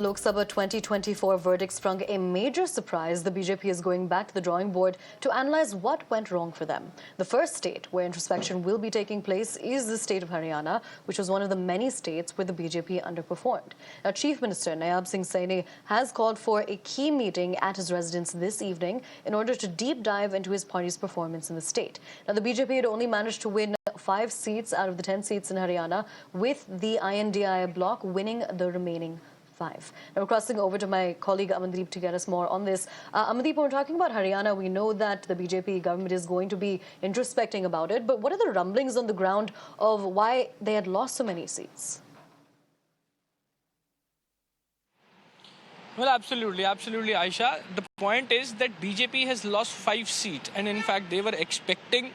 Lok Sabha 2024 verdict sprung a major surprise. The BJP is going back to the drawing board to analyze what went wrong for them. The first state where introspection will be taking place is the state of Haryana, which was one of the many states where the BJP underperformed. Now, Chief Minister Nayab Singh Saini has called for a key meeting at his residence this evening in order to deep dive into his party's performance in the state. Now, the BJP had only managed to win 5 seats out of the 10 seats in Haryana, with the INDI bloc winning the remaining 5. Now, we're crossing over to my colleague Amandeep to get us more on this. Amandeep, when we're talking about Haryana, we know that the BJP government is going to be introspecting about it, but what are the rumblings on the ground of why they had lost so many seats? Well, absolutely, Aisha. The point is that BJP has lost 5 seats, and in fact, they were expecting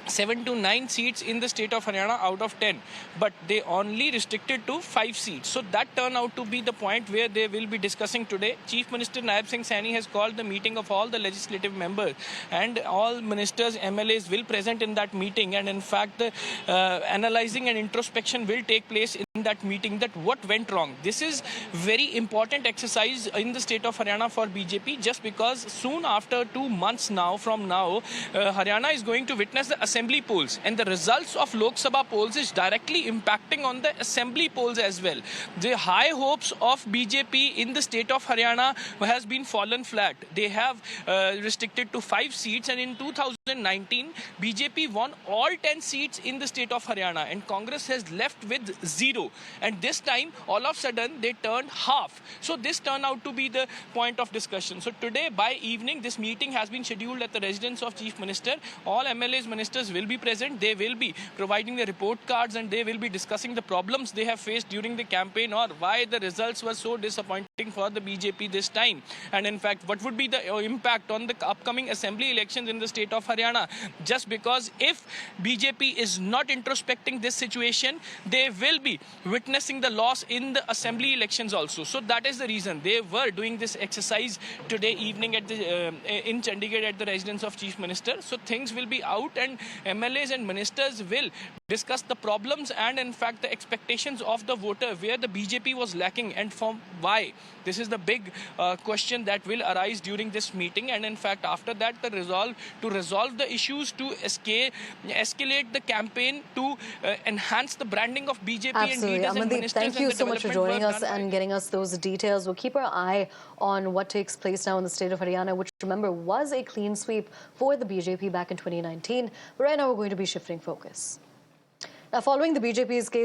7 to 9 seats in the state of Haryana out of 10, but they only restricted to 5 seats. So that turned out to be the point where they will be discussing today. Chief Minister Nayab Singh Saini has called the meeting of all the legislative members, and all ministers, MLAs will present in that meeting, and in fact the analyzing and introspection will take place in that meeting, that what went wrong. This is very important exercise in the state of Haryana for BJP, just because soon after 2 months now from now, Haryana is going to witness the assembly polls, and the results of Lok Sabha polls is directly impacting on the assembly polls as well. The high hopes of BJP in the state of Haryana has been fallen flat. They have restricted to 5 seats, and in 2019 BJP won all 10 seats in the state of Haryana, and Congress has left with 0, and this time all of a sudden they turned half. So this turned out to be the point of discussion. So today by evening this meeting has been scheduled at the residence of Chief Minister. All MLAs, ministers will be present. They will be providing the report cards, and they will be discussing the problems they have faced during the campaign, or why the results were so disappointing for the BJP this time, and in fact what would be the impact on the upcoming assembly elections in the state of Haryana. Just because if BJP is not introspecting this situation, they will be witnessing the loss in the assembly elections also. So that is the reason they were doing this exercise today evening at the in Chandigarh at the residence of Chief Minister. So things will be out, and MLAs and ministers will discuss the problems and in fact the expectations of the voter, where the BJP was lacking and from why. This is the big question that will arise during this meeting, and in fact after that the resolve the issues, to escalate the campaign, to enhance the branding of BJP. Absolutely. And leaders Amandeep, and ministers. thank you so much for joining us and getting us those details. We'll keep our eye on what takes place now in the state of Haryana, which, remember, was a clean sweep for the BJP back in 2019. But right now we're going to be shifting focus. Now, following the BJP's case